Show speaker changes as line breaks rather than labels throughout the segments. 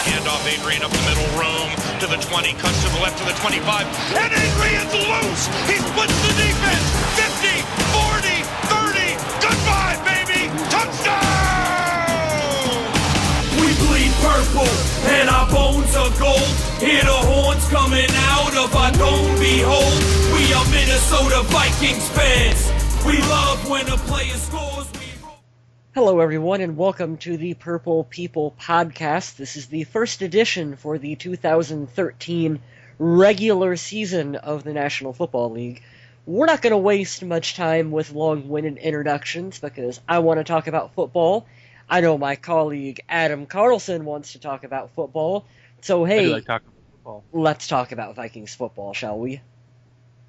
Handoff Adrian up the middle, room to the 20, cuts to the left to the 25, and Adrian's loose! He splits the defense! 50, 40, 30, goodbye, baby! Touchdown!
We bleed purple, and our bones are gold. Hear the horns coming out of our dome, behold. We are Minnesota Vikings fans. We love when a player scores.
Hello, everyone, and welcome to the Purple People podcast. This is the first edition for the 2013 regular season of the National Football League. We're not going to waste much time with long-winded introductions because I want to talk about football. I know my colleague Adam Carlson wants to talk about football. So, hey,
I do like talking about football.
Let's talk about Vikings football, shall we?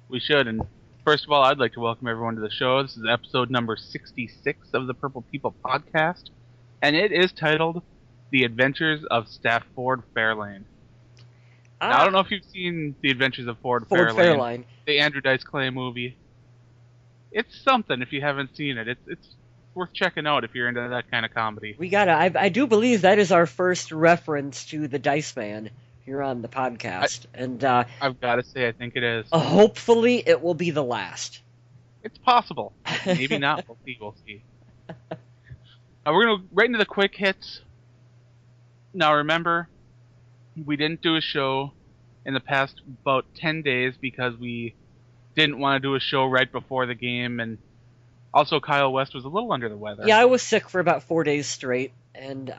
We should, and first of all, I'd like to welcome everyone to the show. This is episode number 66 of the Purple People podcast, and it is titled The Adventures of Stafford Fairlane. Now, I don't know if you've seen The Adventures of Ford Fairlane, the Andrew Dice Clay movie. It's something if you haven't seen it. It's worth checking out if you're into that kind of comedy.
I do believe that is our first reference to the Dice Man here on the podcast.
I've got to say, I think it is.
Hopefully it will be the last.
It's possible. Maybe not. We'll see. We're going to right into the quick hits. Now remember, we didn't do a show in the past about 10 days because we didn't want to do a show right before the game, and also Kyle West was a little under the weather.
Yeah, I was sick for about 4 days straight, and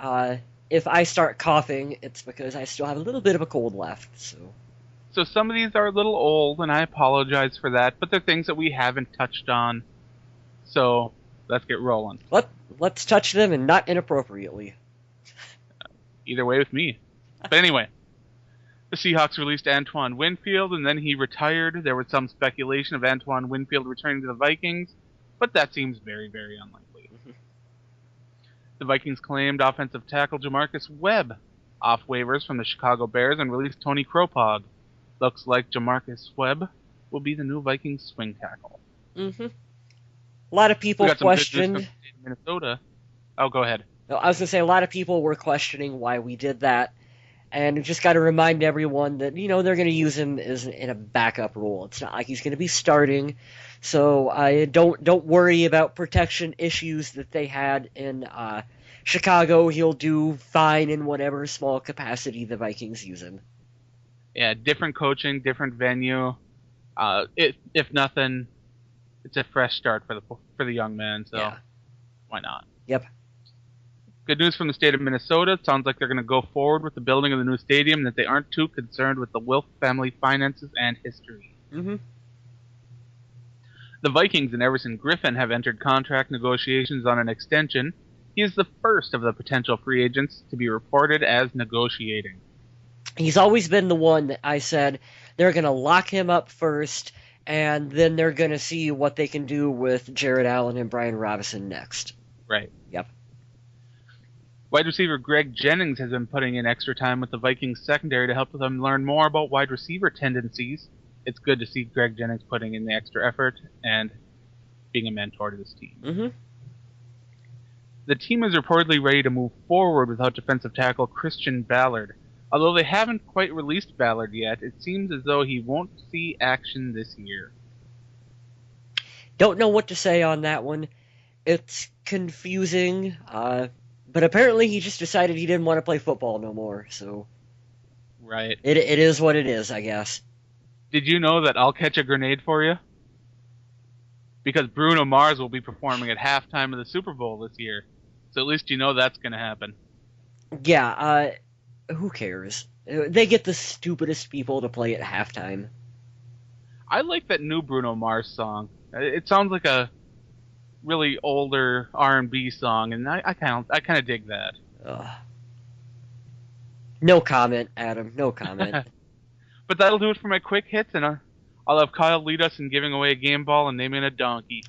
if I start coughing, it's because I still have a little bit of a cold left. So
some of these are a little old, and I apologize for that, but they're things that we haven't touched on. So let's get rolling.
Let's touch them, and not inappropriately.
Either way with me. But anyway, the Seahawks released Antoine Winfield, and then he retired. There was some speculation of Antoine Winfield returning to the Vikings, but that seems very, very unlikely. The Vikings claimed offensive tackle Jamarcus Webb off waivers from the Chicago Bears and released Tony Kropog. Looks like Jamarcus Webb will be the new Vikings swing tackle.
Mm-hmm. A lot of people questioned
Minnesota. Oh, go ahead.
No, I was going to say, a lot of people were questioning why we did that, and just got to remind everyone that, they're going to use him in a backup role. It's not like he's going to be starting, so don't worry about protection issues that they had in Chicago. He'll do fine in whatever small capacity the Vikings use him.
Yeah, different coaching, different venue. If nothing, it's a fresh start for the young man, so yeah. Why not?
Yep.
Good news from the state of Minnesota. It sounds like they're going to go forward with the building of the new stadium, and that they aren't too concerned with the Wilf family finances and history.
Mm-hmm.
The Vikings and Everson Griffin have entered contract negotiations on an extension. He is the first of the potential free agents to be reported as negotiating.
He's always been the one that I said they're going to lock him up first, and then they're going to see what they can do with Jared Allen and Brian Robinson next.
Right.
Yep.
Wide receiver Greg Jennings has been putting in extra time with the Vikings secondary to help them learn more about wide receiver tendencies. It's good to see Greg Jennings putting in the extra effort and being a mentor to this team.
Mm-hmm.
The team is reportedly ready to move forward without defensive tackle Christian Ballard. Although they haven't quite released Ballard yet, it seems as though he won't see action this year.
Don't know what to say on that one. It's confusing, but apparently he just decided he didn't want to play football no more, so...
Right.
It is what it is, I guess.
Did you know that I'll catch a grenade for you? Because Bruno Mars will be performing at halftime of the Super Bowl this year. So at least you know that's going to happen.
Yeah, who cares? They get the stupidest people to play at halftime.
I like that new Bruno Mars song. It sounds like a really older R&B song, and I kind of dig that.
No comment, Adam. No comment.
But that'll do it for my quick hits, and I'll have Kyle lead us in giving away a game ball and naming a donkey.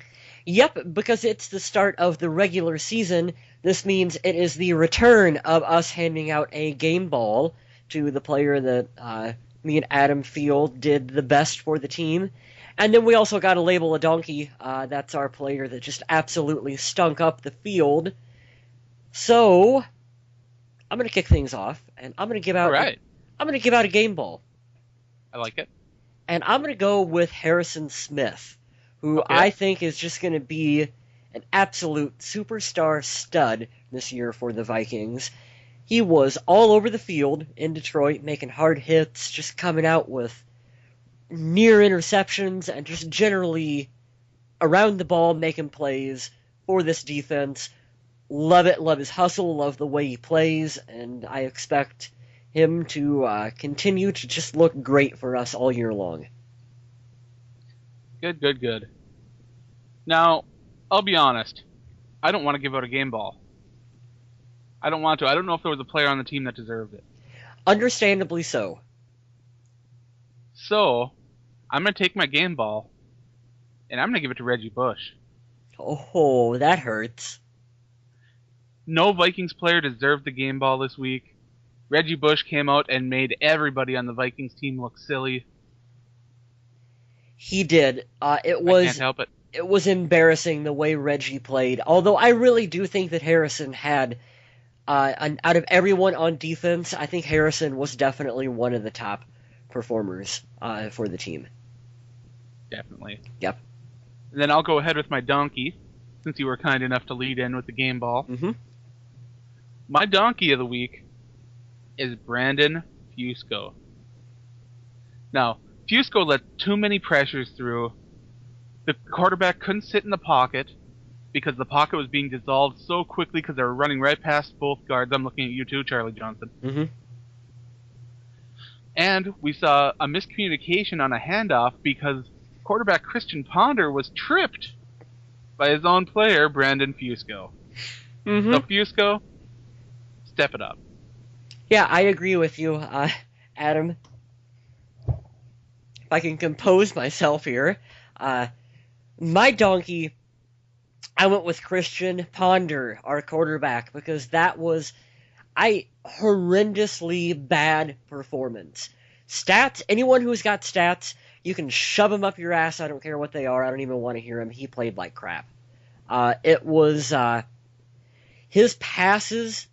Yep, because it's the start of the regular season. This means it is the return of us handing out a game ball to the player that me and Adam feel did the best for the team. And then we also got to label a donkey. That's our player that just absolutely stunk up the field. So, I'm going to kick things off, and I'm going to give out.
All right.
I'm going to give out a game ball,
I like it.
and I'm going to go with Harrison Smith, who
Okay.
I think is just going to be an absolute superstar stud this year for the Vikings. He was all over the field in Detroit, making hard hits, just coming out with near interceptions, and just generally around the ball making plays for this defense. Love it, love his hustle, love the way he plays, and I expect him to continue to just look great for us all year long.
Good. Now, I'll be honest. I don't want to give out a game ball. I don't want to. I don't know if there was a player on the team that deserved it.
Understandably so.
So, I'm going to take my game ball, and I'm going to give it to Reggie Bush.
Oh, that hurts.
No Vikings player deserved the game ball this week. Reggie Bush came out and made everybody on the Vikings team look silly.
He did.
I can't help it.
It was embarrassing the way Reggie played. Although I really do think that Harrison had, out of everyone on defense, I think Harrison was definitely one of the top performers for the team.
Definitely.
Yep.
And then I'll go ahead with my donkey, since you were kind enough to lead in with the game ball.
Mm-hmm.
My donkey of the week is Brandon Fusco. Now, Fusco let too many pressures through. The quarterback couldn't sit in the pocket because the pocket was being dissolved so quickly because they were running right past both guards. I'm looking at you too, Charlie Johnson.
Mm-hmm.
And we saw a miscommunication on a handoff because quarterback Christian Ponder was tripped by his own player, Brandon Fusco.
Mm-hmm.
So Fusco, step it up.
Yeah, I agree with you, Adam. If I can compose myself here. My donkey, I went with Christian Ponder, our quarterback, because that was a horrendously bad performance. Stats, anyone who's got stats, you can shove them up your ass. I don't care what they are. I don't even want to hear him. He played like crap. It was his passes,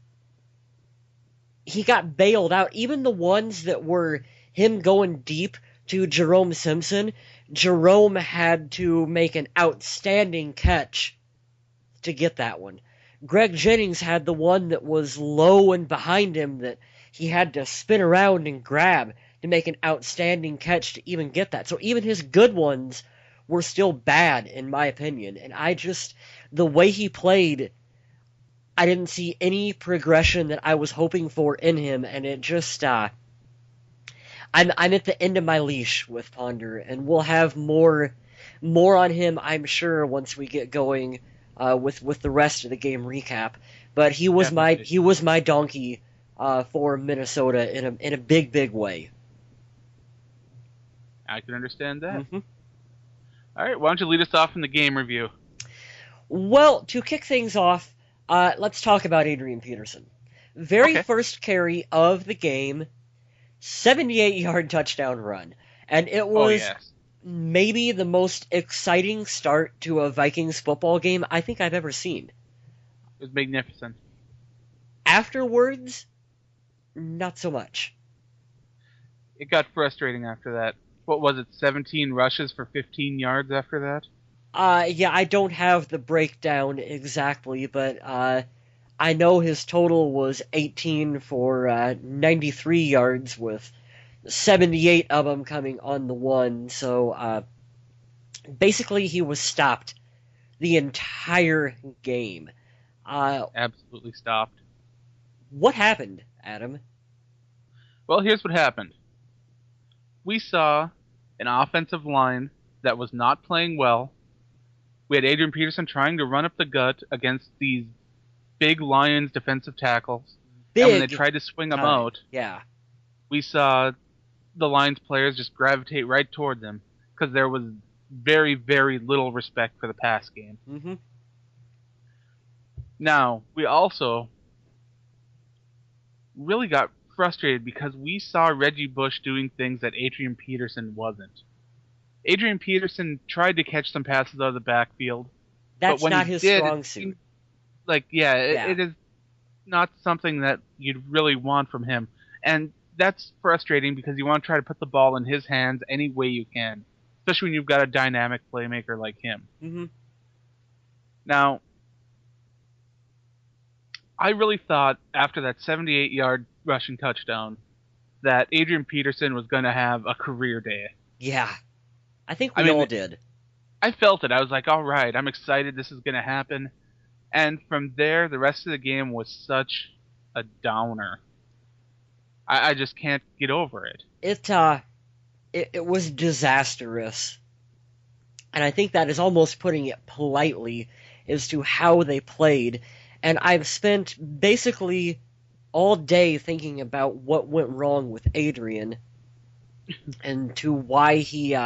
he got bailed out. Even the ones that were him going deep to Jerome Simpson, Jerome had to make an outstanding catch to get that one. Greg Jennings had the one that was low and behind him that he had to spin around and grab to make an outstanding catch to even get that. So even his good ones were still bad, in my opinion. And the way he played, I didn't see any progression that I was hoping for in him, and it just, I'm at the end of my leash with Ponder, and we'll have more on him, I'm sure, once we get going with the rest of the game recap. But he was my donkey for Minnesota in a big way.
I can understand that.
Mm-hmm.
All right, why don't you lead us off in the game review?
Well, to kick things off, let's talk about Adrian Peterson. Very first carry of the game, 78-yard touchdown run. And it was maybe the most exciting start to a Vikings football game I think I've ever seen.
It was magnificent.
Afterwards, not so much.
It got frustrating after that. What was it, 17 rushes for 15 yards after that?
Yeah, I don't have the breakdown exactly, but I know his total was 18 for 93 yards with 78 of them coming on the one. So basically he was stopped the entire game.
Absolutely stopped.
What happened, Adam?
Well, here's what happened. We saw an offensive line that was not playing well. We had Adrian Peterson trying to run up the gut against these big Lions defensive tackles. And when they tried to swing them out, we saw the Lions players just gravitate right toward them because there was very, very little respect for the pass game.
Mm-hmm.
Now, we also really got frustrated because we saw Reggie Bush doing things that Adrian Peterson wasn't. Adrian Peterson tried to catch some passes out of the backfield.
That's
but when
not
he
his
did,
strong suit.
It is. not something that you'd really want from him. And that's frustrating because you want to try to put the ball in his hands any way you can, especially when you've got a dynamic playmaker like him.
Mm-hmm.
Now, I really thought after that 78-yard rushing touchdown that Adrian Peterson was going to have a career day.
Yeah. I think we all did.
I felt it. I was like, all right, I'm excited this is going to happen. And from there, the rest of the game was such a downer. I just can't get over it.
It was disastrous. And I think that is almost putting it politely as to how they played. And I've spent basically all day thinking about what went wrong with Adrian and to why he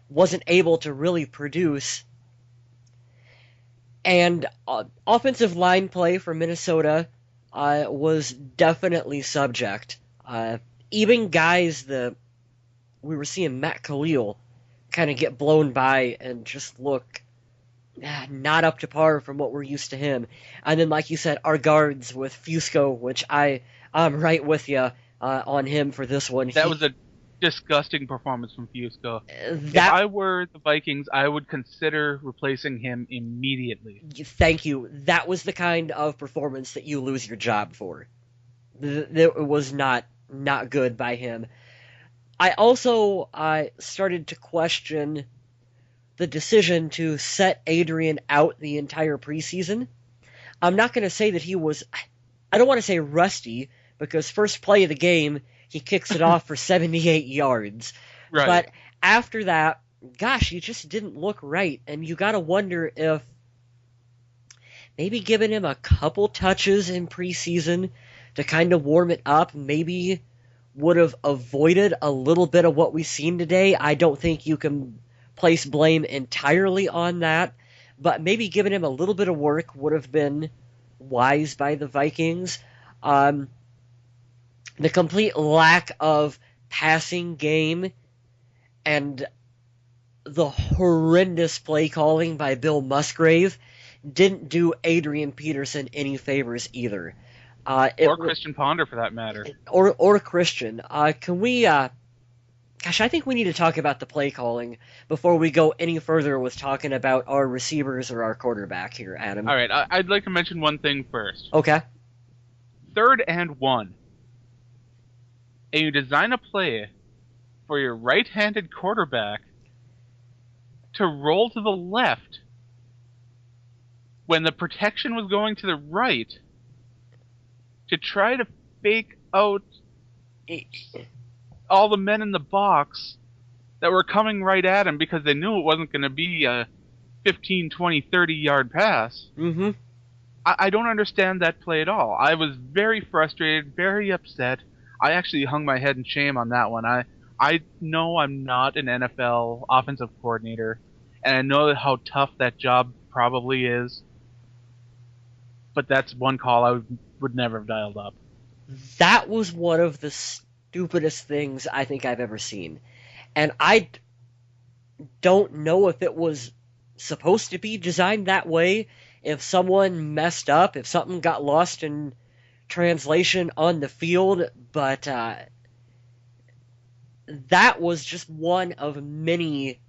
wasn't able to really produce. And offensive line play for Minnesota was definitely subject. Even guys that we were seeing, Matt Khalil, kind of get blown by and just look not up to par from what we're used to him. And then, like you said, our guards with Fusco, which I'm right with you on him for this one.
That was a disgusting performance from Fusco. If I were the Vikings, I would consider replacing him immediately.
Thank you. That was the kind of performance that you lose your job for. It was not good by him. I also started to question the decision to set Adrian out the entire preseason. I'm not going to say that he was... I don't want to say rusty, because first play of the game, he kicks it off for 78 yards.
Right.
But after that, gosh, he just didn't look right. And you got to wonder if maybe giving him a couple touches in preseason to kind of warm it up maybe would have avoided a little bit of what we've seen today. I don't think you can place blame entirely on that, but maybe giving him a little bit of work would have been wise by the Vikings. The complete lack of passing game and the horrendous play calling by Bill Musgrave didn't do Adrian Peterson any favors either.
Or Christian Ponder, for that matter.
Or Christian. Can we... Gosh, I think we need to talk about the play calling before we go any further with talking about our receivers or our quarterback here, Adam.
All right, I'd like to mention one thing first.
Okay.
3rd and 1. And you design a play for your right-handed quarterback to roll to the left when the protection was going to the right to try to fake out all the men in the box that were coming right at him because they knew it wasn't going to be a 15, 20, 30-yard pass.
Mm-hmm.
I don't understand that play at all. I was very frustrated, very upset. I actually hung my head in shame on that one. I know I'm not an NFL offensive coordinator, and I know how tough that job probably is, but that's one call I would never have dialed up.
That was one of the stupidest things I think I've ever seen. And I don't know if it was supposed to be designed that way, if someone messed up, if something got lost in translation on the field, but that was just one of many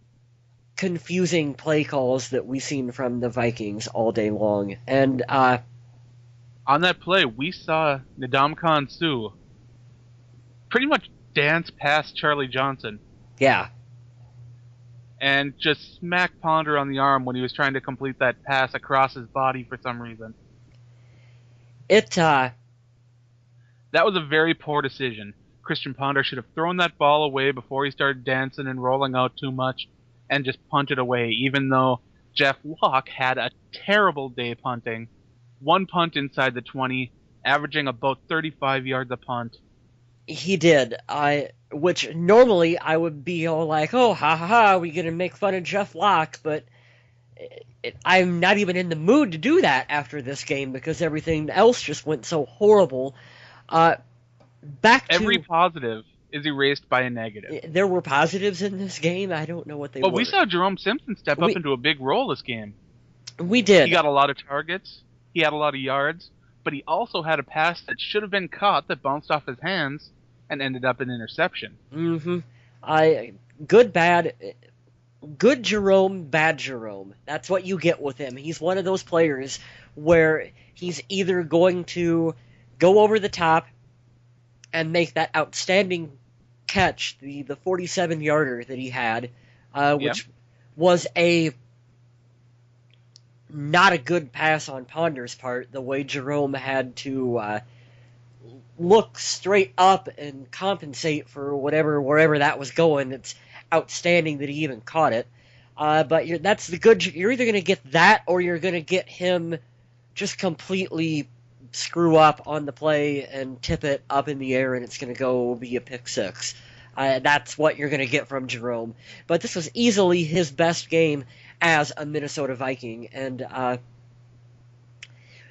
confusing play calls that we've seen from the Vikings all day long. And
on that play, we saw Ndamukong Suh pretty much dance past Charlie Johnson.
Yeah.
And just smack Ponder on the arm when he was trying to complete that pass across his body for some reason.
That
was a very poor decision. Christian Ponder should have thrown that ball away before he started dancing and rolling out too much and just punted away, even though Jeff Locke had a terrible day punting. 1 punt inside the 20, averaging about 35 yards a punt.
He did. Which normally I would be all like, oh, ha ha ha, we gonna make fun of Jeff Locke, but I'm not even in the mood to do that after this game because everything else just went so horrible.
Every positive is erased by a negative.
There were positives in this game. I don't know what they were.
But we saw Jerome Simpson step up into a big role this game.
We did.
He got a lot of targets. He had a lot of yards. but he also had a pass that should have been caught that bounced off his hands and ended up an interception.
Good Jerome, bad Jerome. That's what you get with him. He's one of those players where he's either going to go over the top and make that outstanding catch, the 47-yarder that he had, which was not a good pass on Ponder's part, the way Jerome had to look straight up and compensate for wherever that was going. It's outstanding that he even caught it. But you're either going to get that or you're going to get him just completely screw up on the play and tip it up in the air and it's going to go be a pick six. That's what you're going to get from Jerome. But this was easily his best game as a Minnesota Viking. And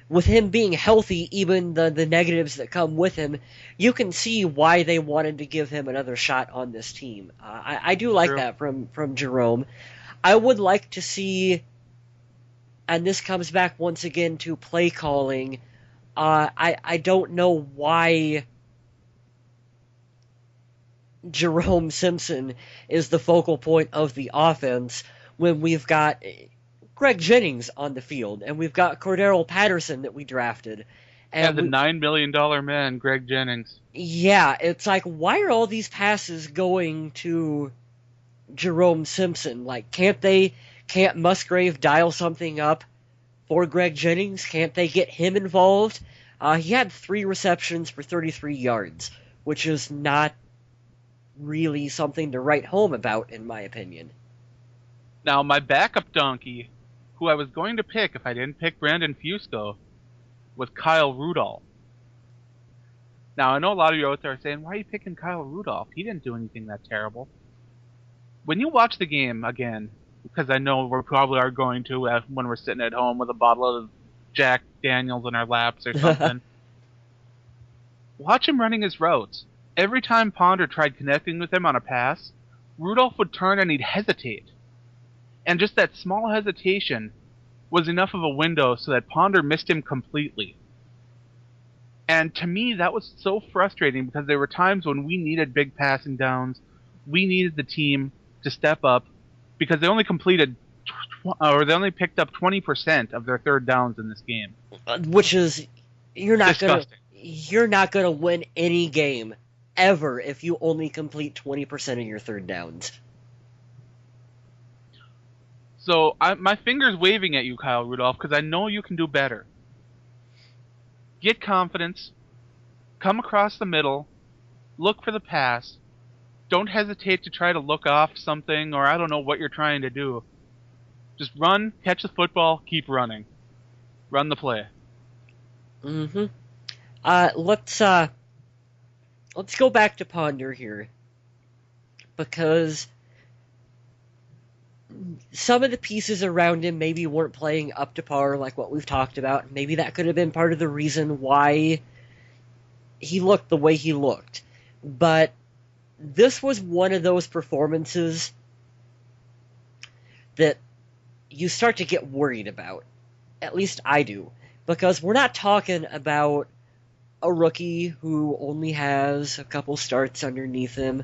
with him being healthy, even the negatives that come with him, you can see why they wanted to give him another shot on this team. I do like that from Jerome. I would like to see, and this comes back once again to play calling, I don't know why Jerome Simpson is the focal point of the offense when we've got Greg Jennings on the field, and we've got Cordero Patterson that we drafted.
And the $9 million man, Greg Jennings.
Yeah, it's like, why are all these passes going to Jerome Simpson? Like, can't Musgrave dial something up for Greg Jennings? Can't they get him involved? He had 3 receptions for 33 yards, which is not really something to write home about, in my opinion.
Now, my backup donkey, who I was going to pick if I didn't pick Brandon Fusco, was Kyle Rudolph. Now, I know a lot of you out there are saying, why are you picking Kyle Rudolph? He didn't do anything that terrible. When you watch the game again, because I know we probably are going to when we're sitting at home with a bottle of Jack Daniels in our laps or something, watch him running his routes. Every time Ponder tried connecting with him on a pass, Rudolph would turn and he'd hesitate. And just that small hesitation was enough of a window so that Ponder missed him completely. And to me, that was so frustrating because there were times when we needed big passing downs. We needed the team to step up because they only they only picked up 20% of their third downs in this game.
Which is, you're not
disgusting.
You're not gonna win any game ever if you only complete 20% of your third downs.
So my finger's waving at you, Kyle Rudolph, because I know you can do better. Get confidence, come across the middle, look for the pass, don't hesitate to try to look off something, or I don't know what you're trying to do. Just run, catch the football, keep running. Run the play.
Let's go back to Ponder here, because some of the pieces around him maybe weren't playing up to par like what we've talked about. Maybe that could have been part of the reason why he looked the way he looked. But this was one of those performances that you start to get worried about. At least I do. Because we're not talking about a rookie who only has a couple starts underneath him.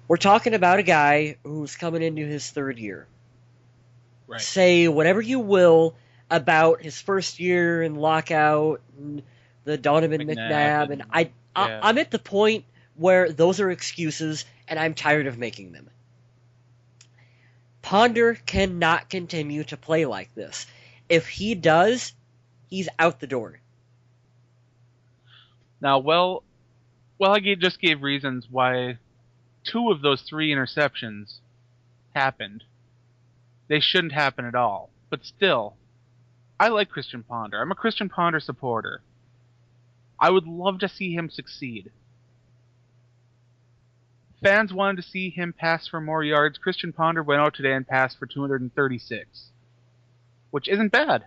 We're talking about a guy who's coming into his third year.
Right.
Say whatever you will about his first year in lockout and the Donovan McNabb, and I'm at the point where those are excuses, and I'm tired of making them. Ponder cannot continue to play like this. If he does, he's out the door.
Now, I just gave reasons why 2 of those 3 interceptions happened. They shouldn't happen at all. But still, I like Christian Ponder. I'm a Christian Ponder supporter. I would love to see him succeed. Fans wanted to see him pass for more yards. Christian Ponder went out today and passed for 236, which isn't bad.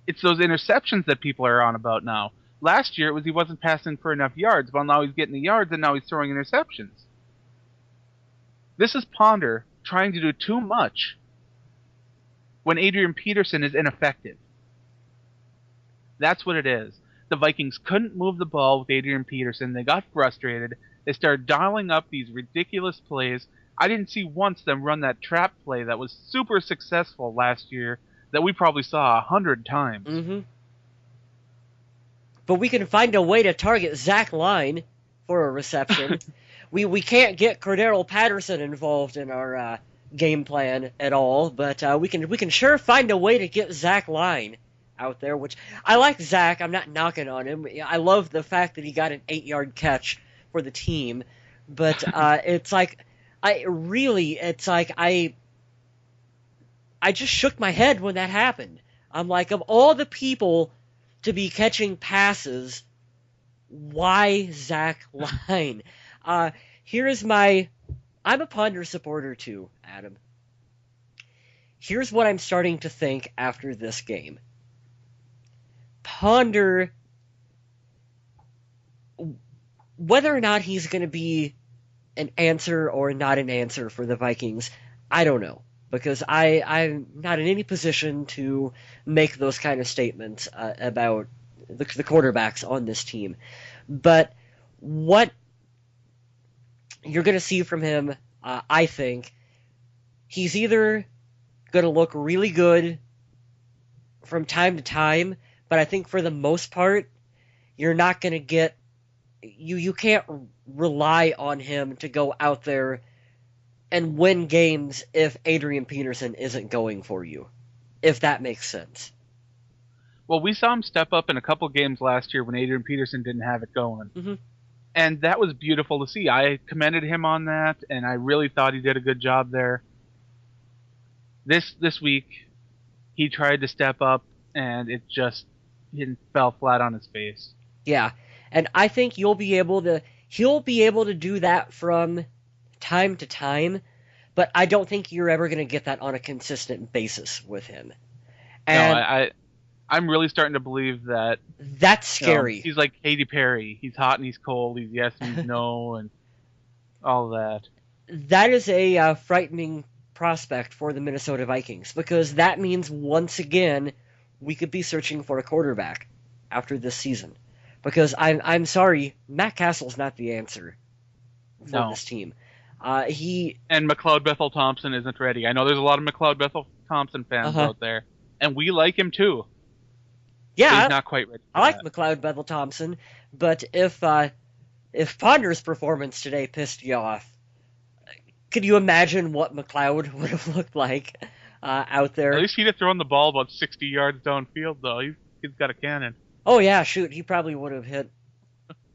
It's those interceptions that people are on about now. Last year, it was he wasn't passing for enough yards. Well, now he's getting the yards, and now he's throwing interceptions. This is Ponder trying to do too much when Adrian Peterson is ineffective. That's what it is. The Vikings couldn't move the ball with Adrian Peterson. They got frustrated. They started dialing up these ridiculous plays. I didn't see once them run that trap play that was super successful last year that we probably saw 100 times.
Mm-hmm. But we can find a way to target Zach Line for a reception. we can't get Cordero Patterson involved in our game plan at all, but we can sure find a way to get Zach Line out there, which I like Zach. I'm not knocking on him. I love the fact that he got an 8-yard catch for the team, but it's like I just shook my head when that happened. I'm like, of all the people to be catching passes, why Zach Line? I'm a Ponder supporter too, Adam. Here's what I'm starting to think after this game. Ponder, whether or not he's going to be an answer or not an answer for the Vikings, I don't know. Because I'm not in any position to make those kind of statements about the quarterbacks on this team. But what you're going to see from him, I think, he's either going to look really good from time to time, but I think for the most part, you're not going to get... You can't rely on him to go out there and win games if Adrian Peterson isn't going for you, if that makes sense.
Well, we saw him step up in a couple games last year when Adrian Peterson didn't have it going.
Mm-hmm.
And that was beautiful to see. I commended him on that, and I really thought he did a good job there. This week, he tried to step up, and it fell flat on his face.
Yeah, and I think he'll be able to do that from time to time, but I don't think you're ever going to get that on a consistent basis with him. And
no, I'm really starting to believe that.
That's scary.
He's like Katy Perry. He's hot and he's cold. He's yes and he's no, and all that.
That is a frightening prospect for the Minnesota Vikings, because that means once again we could be searching for a quarterback after this season. Because I'm sorry, Matt Castle's not the answer for this team. And
McLeod Bethel Thompson isn't ready. I know there's a lot of McLeod Bethel Thompson fans out there, and we like him too.
Yeah,
he's not quite ready.
I like McLeod Bethel Thompson, but if Ponder's performance today pissed you off, could you imagine what McLeod would have looked like out there?
At least he'd have thrown the ball about 60 yards downfield, though. He's got a cannon.
Oh yeah, shoot, he probably would have hit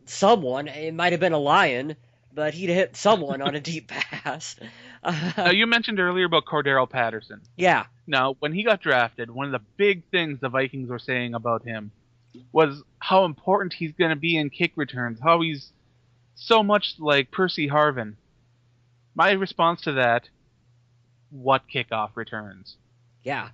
someone. It might have been a Lion, but he'd hit someone on a deep pass.
Now, you mentioned earlier about Cordero Patterson.
Yeah.
Now, when he got drafted, one of the big things the Vikings were saying about him was how important he's going to be in kick returns, how he's so much like Percy Harvin. My response to that, what kickoff returns?
Yeah.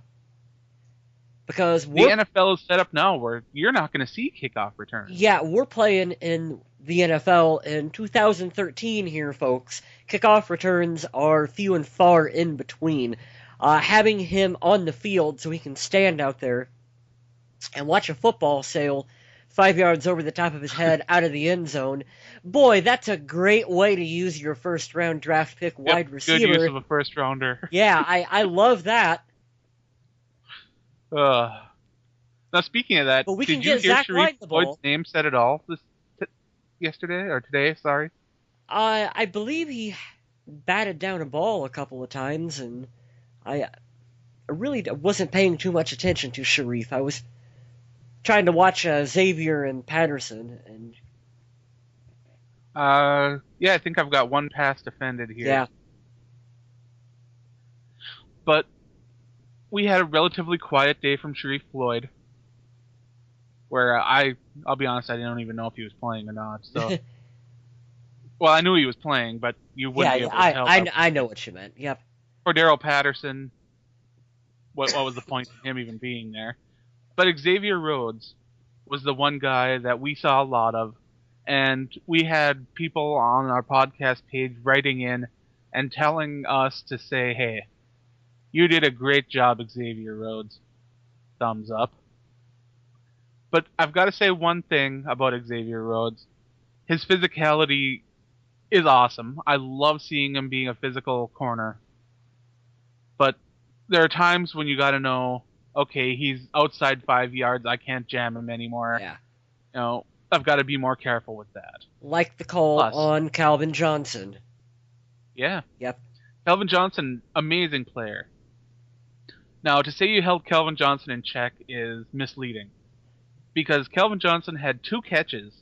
Because
the NFL is set up now where you're not going to see kickoff returns.
Yeah, we're playing in the NFL in 2013 here, folks. Kickoff returns are few and far in between. Having him on the field so he can stand out there and watch a football sail 5 yards over the top of his head out of the end zone, boy, that's a great way to use your first-round draft pick wide receiver.
Good use of a first-rounder.
Yeah, I love that.
Now, speaking of that, did you hear Sharif Floyd's name said it all yesterday or today? Sorry.
I believe he batted down a ball a couple of times, and I really wasn't paying too much attention to Sharif. I was trying to watch Xavier and Patterson, and
yeah, I think I've got one pass defended here.
Yeah.
But we had a relatively quiet day from Sharif Floyd, where I'll be honest, I don't even know if he was playing or not. So, well, I knew he was playing, but you wouldn't be able to tell.
I know what you meant. Yep.
Cordero Patterson. What was the point of him even being there? But Xavier Rhodes was the one guy that we saw a lot of, and we had people on our podcast page writing in and telling us to say, hey, you did a great job, Xavier Rhodes. Thumbs up. But I've got to say one thing about Xavier Rhodes. His physicality is awesome. I love seeing him being a physical corner. But there are times when you got to know, okay, he's outside 5 yards. I can't jam him anymore.
Yeah.
I've got to be more careful with that.
Like the call on Calvin Johnson.
Yeah.
Yep.
Calvin Johnson, amazing player. Now, to say you held Calvin Johnson in check is misleading. Because Calvin Johnson had 2 catches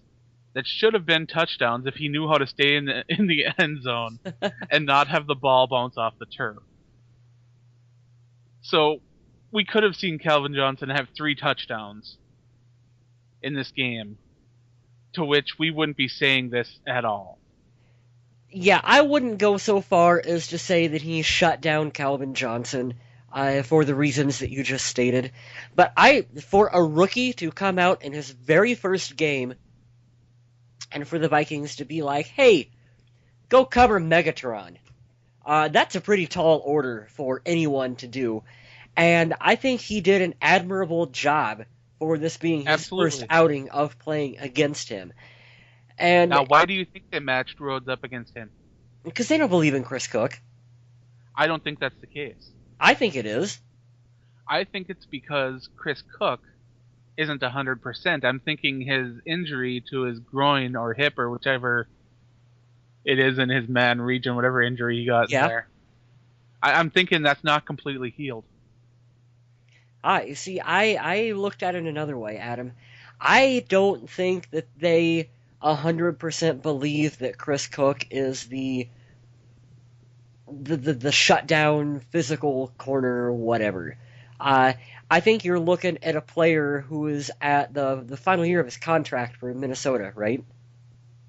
that should have been touchdowns if he knew how to stay in the end zone and not have the ball bounce off the turf. So, we could have seen Calvin Johnson have 3 touchdowns in this game, to which we wouldn't be saying this at all.
Yeah, I wouldn't go so far as to say that he shut down Calvin Johnson for the reasons that you just stated. But for a rookie to come out in his very first game and for the Vikings to be like, hey, go cover Megatron, that's a pretty tall order for anyone to do. And I think he did an admirable job for this being his first outing of playing against him. And
now, why do you think they matched Rhodes up against him?
Because they don't believe in Chris Cook.
I don't think that's the case.
I think it is.
I think it's because Chris Cook isn't 100%. I'm thinking his injury to his groin or hip or whichever it is in his man region, whatever injury he got there. I'm thinking that's not completely healed.
You see, I looked at it another way, Adam. I don't think that they 100% believe that Chris Cook is the shutdown physical corner or whatever. I think you're looking at a player who is at the final year of his contract for Minnesota, right?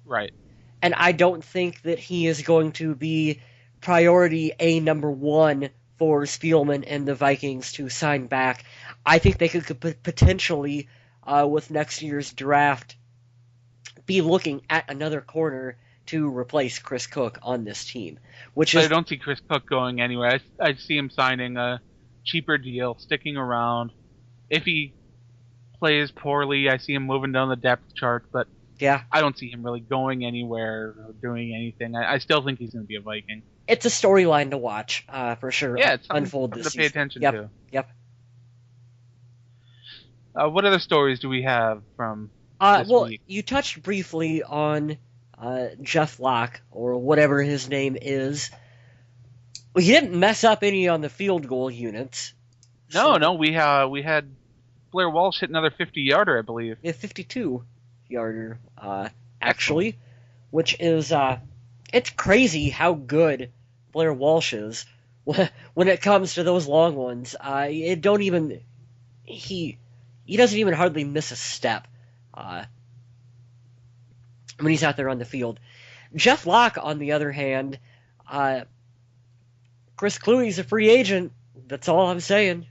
Right.
And I don't think that he is going to be priority number 1 for Spielman and the Vikings to sign back. I think they could potentially, with next year's draft, be looking at another corner to replace Chris Cook on this team. I
don't see Chris Cook going anywhere. I see him signing a cheaper deal, sticking around. If he plays poorly, I see him moving down the depth chart, but
yeah,
I don't see him really going anywhere or doing anything. I still think he's going to be a Viking.
It's a storyline to watch, for sure.
Yeah, it's
unfold
something
this
to pay attention to.
Yep.
What other stories do we have from this week?
You touched briefly on Jeff Locke, or whatever his name is. Well, he didn't mess up any on the field goal units.
No, we had Blair Walsh hit another 50-yarder, I believe.
Yeah, 52-yarder, actually, which is it's crazy how good Blair Walsh is when it comes to those long ones. He doesn't even hardly miss a step when he's out there on the field. Jeff Locke, on the other hand, Chris Kluwe's a free agent. That's all I'm saying.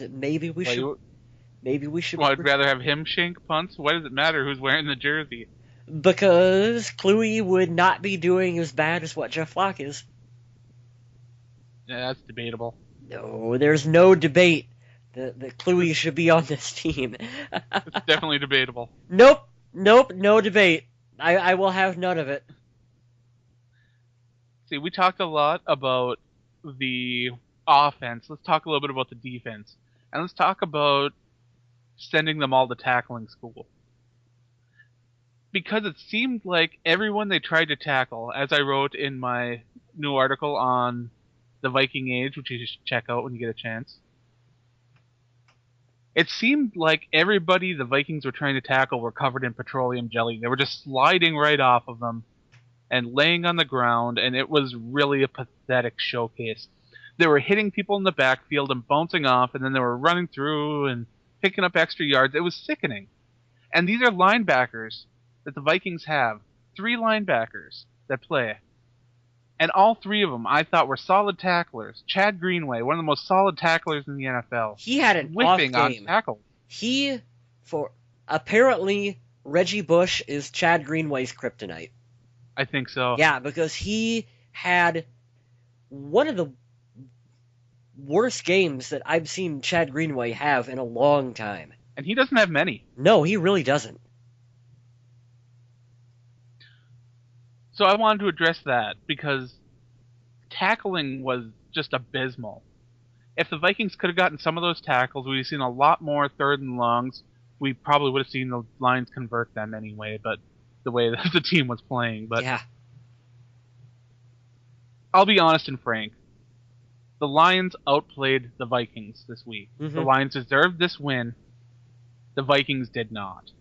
Maybe we should.
Well, I'd rather have him shank punts. Why does it matter who's wearing the jersey?
Because Kluwe would not be doing as bad as what Jeff Locke is.
Yeah, that's debatable.
No, there's no debate that Kluwe should be on this team.
It's definitely debatable.
Nope, no debate. I will have none of it.
See, we talked a lot about the offense. Let's talk a little bit about the defense. And let's talk about sending them all to tackling school. Because it seemed like everyone they tried to tackle, as I wrote in my new article on the Viking Age, which you should check out when you get a chance, it seemed like everybody the Vikings were trying to tackle were covered in petroleum jelly. They were just sliding right off of them and laying on the ground, and it was really a pathetic showcase. They were hitting people in the backfield and bouncing off, and then they were running through and picking up extra yards. It was sickening. And these are linebackers that the Vikings have. 3 linebackers that play. And all 3 of them I thought were solid tacklers. Chad Greenway, one of the most solid tacklers in the NFL.
He had an
whipping
off game.
On tackles.
Apparently, Reggie Bush is Chad Greenway's kryptonite.
I think so.
Yeah, because he had one of the worst games that I've seen Chad Greenway have in a long time.
And he doesn't have many.
No, he really doesn't.
So I wanted to address that because tackling was just abysmal. If the Vikings could have gotten some of those tackles, we'd have seen a lot more third and longs. We probably would have seen the Lions convert them anyway, but the way that the team was playing. But
Yeah.
I'll be honest and frank. The Lions outplayed the Vikings this week.
Mhm.
The Lions deserved this win. The Vikings did not.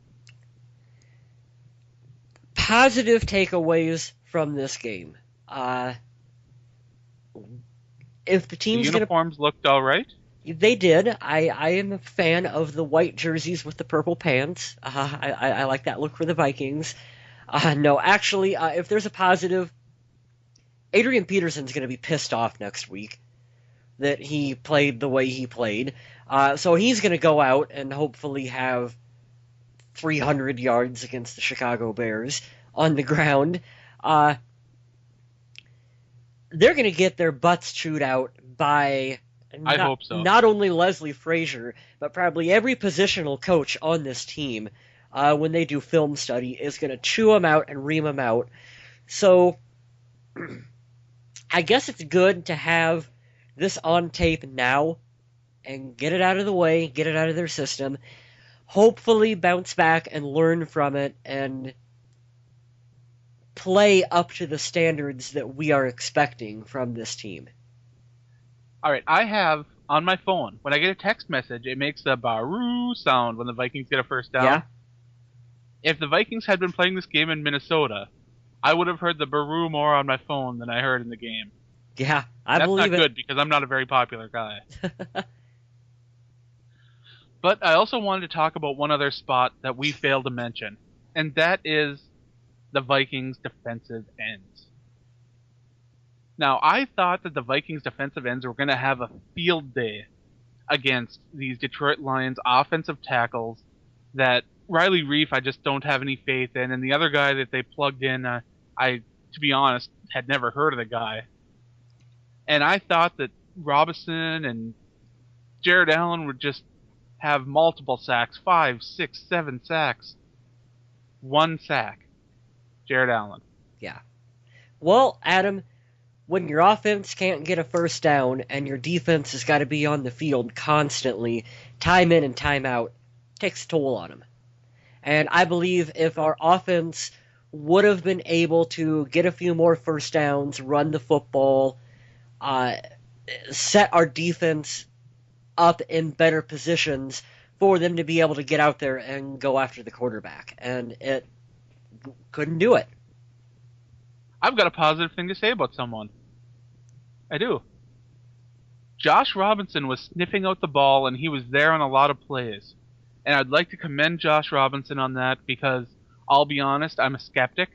Positive takeaways from this game. If the
The
team's going to...
uniforms looked all right.
They did. I am a fan of the white jerseys with the purple pants. I like that look for the Vikings. No, actually, if there's a positive, Adrian Peterson's going to be pissed off next week that he played the way he played. So he's going to go out and hopefully have 300 yards against the Chicago Bears on the ground. They're going to get their butts chewed out by...
I hope so.
Not only Leslie Frazier, but probably every positional coach on this team, when they do film study, is going to chew them out and ream them out. So, I guess it's good to have this on tape now and get it out of the way, get it out of their system. Hopefully bounce back and learn from it and play up to the standards that we are expecting from this team.
All right, I have on my phone, when I get a text message, it makes the baroo sound when the Vikings get a first down.
Yeah?
If the Vikings had been playing this game in Minnesota, I would have heard the baroo more on my phone than I heard in the game.
Yeah, I
That's
believe
not
it.
good because I'm not a very popular guy. But I also wanted to talk about one other spot that we failed to mention, and that is the Vikings' defensive ends. Now, I thought that the Vikings' defensive ends were going to have a field day against these Detroit Lions offensive tackles that Riley Reef I just don't have any faith in, and the other guy that they plugged in, I, to be honest, had never heard of the guy. And I thought that Robinson and Jared Allen would just have multiple sacks, 5, 6, 7 sacks. 1 sack. Jared Allen.
Yeah. Well, Adam, when your offense can't get a first down and your defense has got to be on the field constantly, time in and time out, takes a toll on them. And I believe if our offense would have been able to get a few more first downs, run the football, set our defense up in better positions for them to be able to get out there and go after the quarterback. And it couldn't do it.
I've got a positive thing to say about someone. I do. Josh Robinson was sniffing out the ball, and he was there on a lot of plays. And I'd like to commend Josh Robinson on that because, I'll be honest, I'm a skeptic.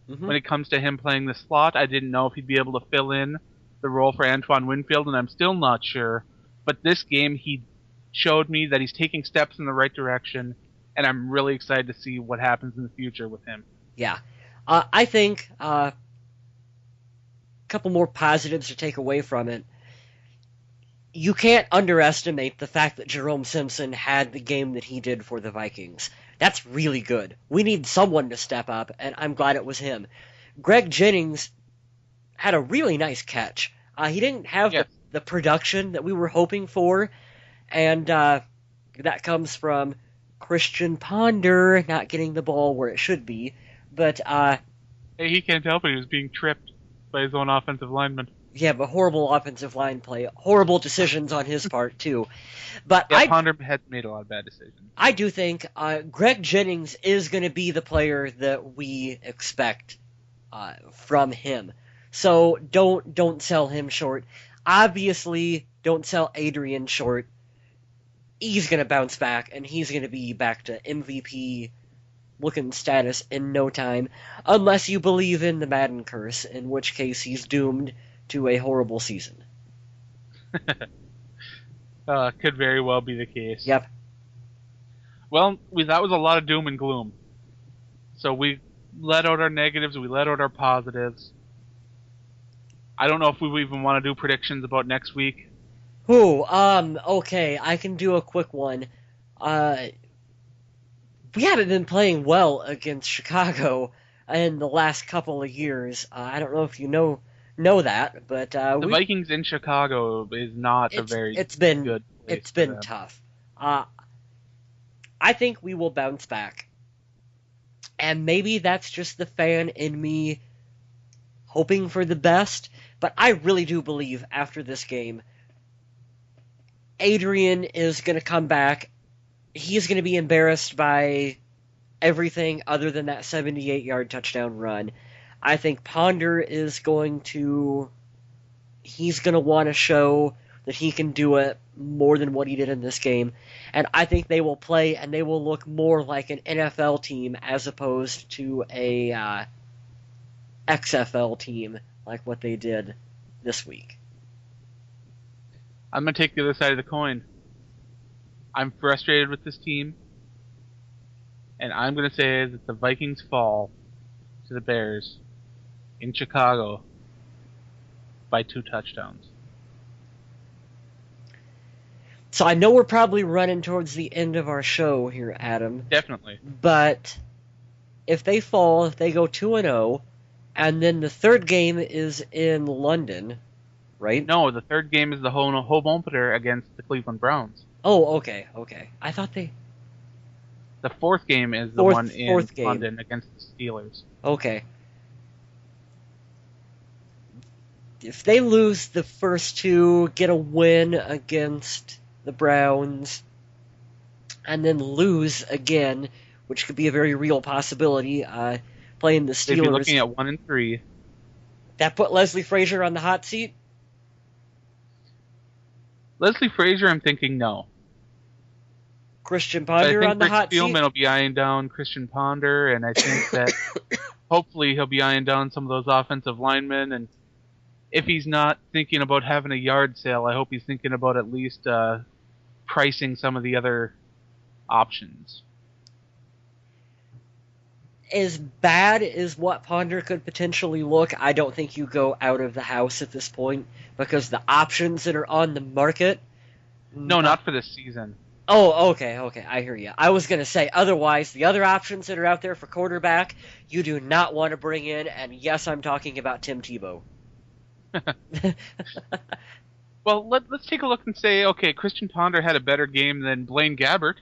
Mm-hmm.
When it comes to him playing the slot, I didn't know if he'd be able to fill in the role for Antoine Winfield, and I'm still not sure. But this game, he showed me that he's taking steps in the right direction, and I'm really excited to see what happens in the future with him.
Yeah. I think a couple more positives to take away from it. You can't underestimate the fact that Jerome Simpson had the game that he did for the Vikings. That's really good. We need someone to step up, and I'm glad it was him. Greg Jennings had a really nice catch. He didn't have the production that we were hoping for, and that comes from Christian Ponder not getting the ball where it should be. But
hey, he can't help it. He was being tripped by his own offensive lineman.
Yeah, but horrible offensive line play. Horrible decisions on his part, too. But
yeah, Ponder had made a lot of bad decisions.
I do think Greg Jennings is going to be the player that we expect from him. So don't sell him short. Obviously, don't sell Adrian short. He's going to bounce back, and he's going to be back to MVP-looking status in no time, unless you believe in the Madden curse, in which case he's doomed to a horrible season.
Could very well be the case.
Yep.
Well, that was a lot of doom and gloom. So we let out our negatives, we let out our positives. I don't know if we even want to do predictions about next week.
Okay, I can do a quick one. Uh, we haven't been playing well against Chicago in the last couple of years. I don't know if you know that, but
The Vikings in Chicago is not a very
it's been
good place
it's
for
been
them.
tough. Uh, I think we will bounce back, and maybe that's just the fan in me hoping for the best. But I really do believe after this game, Adrian is going to come back. He's going to be embarrassed by everything other than that 78-yard touchdown run. I think Ponder is going to he's going to want to show that he can do it more than what he did in this game. And I think they will play and they will look more like an NFL team as opposed to a XFL team like what they did this week.
I'm going to take the other side of the coin. I'm frustrated with this team, and I'm going to say that the Vikings fall to the Bears in Chicago by 2 touchdowns.
So I know we're probably running towards the end of our show here, Adam.
Definitely.
But if they fall, if they go 2-0, and then the third game is in London, right?
No, the third game is the home opener against the Cleveland Browns.
Oh, okay. I thought they...
The fourth game is the one in London against the Steelers.
Okay. If they lose the first two, get a win against the Browns, and then lose again, which could be a very real possibility, playing the Steelers.
They'd be looking at 1-3.
That put Leslie Frazier on the hot seat?
Leslie Frazier, I'm thinking no.
Christian Ponder on the hot seat?
I think Rick Spielman will be eyeing down Christian Ponder, and I think that hopefully he'll be eyeing down some of those offensive linemen, and if he's not thinking about having a yard sale, I hope he's thinking about at least pricing some of the other options.
As bad as what Ponder could potentially look, I don't think you go out of the house at this point, because the options that are on the market...
No, not for this season.
Oh, okay, I hear you. I was going to say, otherwise, the other options that are out there for quarterback, you do not want to bring in, and yes, I'm talking about Tim Tebow.
Well, let's take a look and say, okay, Christian Ponder had a better game than Blaine Gabbert.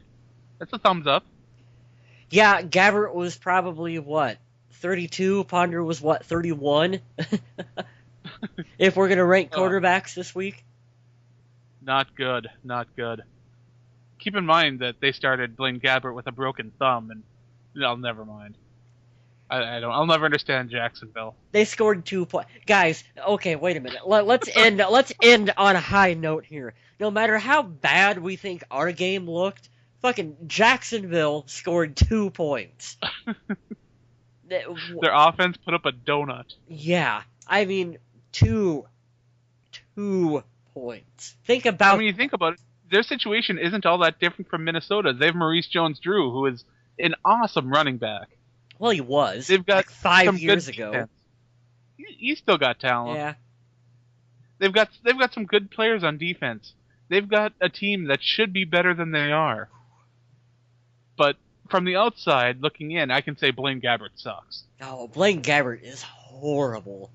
That's a thumbs up.
Yeah, Gabbert was probably, 32? Ponder was, 31? If we're going to rank quarterbacks this week?
Not good. Keep in mind that they started Blaine Gabbert with a broken thumb, and never mind. I'll never understand Jacksonville.
They scored 2 points. Guys, okay, wait a minute. Let's end on a high note here. No matter how bad we think our game looked, fucking Jacksonville scored 2 points.
Their offense put up a donut.
Yeah, I mean, 2 points. Think about...
When you think about it, their situation isn't all that different from Minnesota. They have Maurice Jones-Drew, who is an awesome running back.
Well, he was.
They've got
like 5 years ago.
Defense. He's still got talent.
Yeah.
They've got some good players on defense. They've got a team that should be better than they are. But from the outside looking in, I can say Blaine Gabbert sucks.
Oh, Blaine Gabbert is horrible.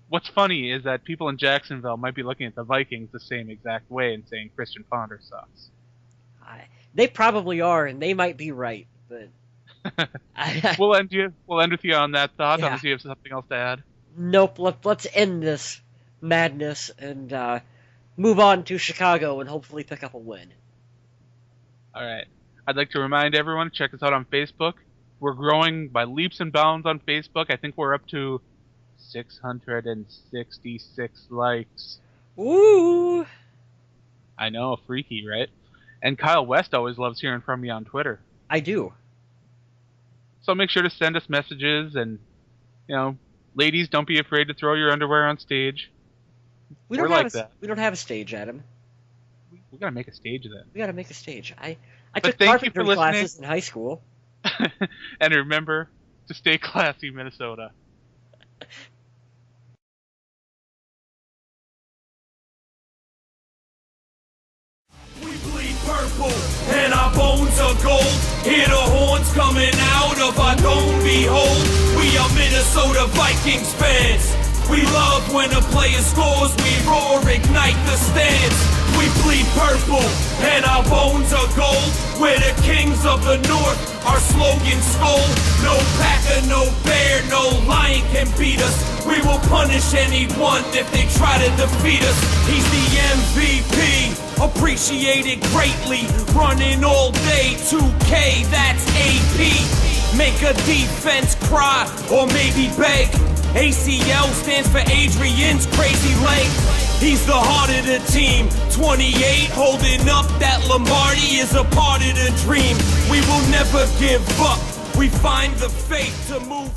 What's funny is that people in Jacksonville might be looking at the Vikings the same exact way and saying Christian Ponder sucks.
They probably are, and they might be right, but...
We'll end with you on that thought,
Yeah.
unless you have something else to add.
Nope, let's end this madness and move on to Chicago and hopefully pick up a win.
Alright. I'd like to remind everyone to check us out on Facebook. We're growing by leaps and bounds on Facebook. I think we're up to 666 likes.
Ooh!
I know, freaky, right? And Kyle West always loves hearing from you on Twitter.
I do.
So make sure to send us messages, and, ladies, don't be afraid to throw your underwear on stage. We're like that.
We don't have a stage, Adam.
We gotta make a stage of that.
We gotta make a stage. I
But
took
thank you for
carpentry
listening.
classes in high school.
And remember to stay classy, Minnesota.
purple and our bones are gold. Hear the horns coming out of our dome, behold. We are Minnesota Vikings fans. We love when a player scores, we roar, ignite the stands. We bleed purple and our bones are gold. We're the kings of the north, our slogan skull. No Packer, no bear, no lion can beat us. We will punish anyone if they try to defeat us. He's the MVP, appreciated greatly. Running all day, 2K, that's AP. Make a defense cry or maybe beg. ACL stands for Adrian's crazy leg. He's the heart of the team. 28 holding up that Lombardi is a part of the dream. We will never give up. We find the faith to move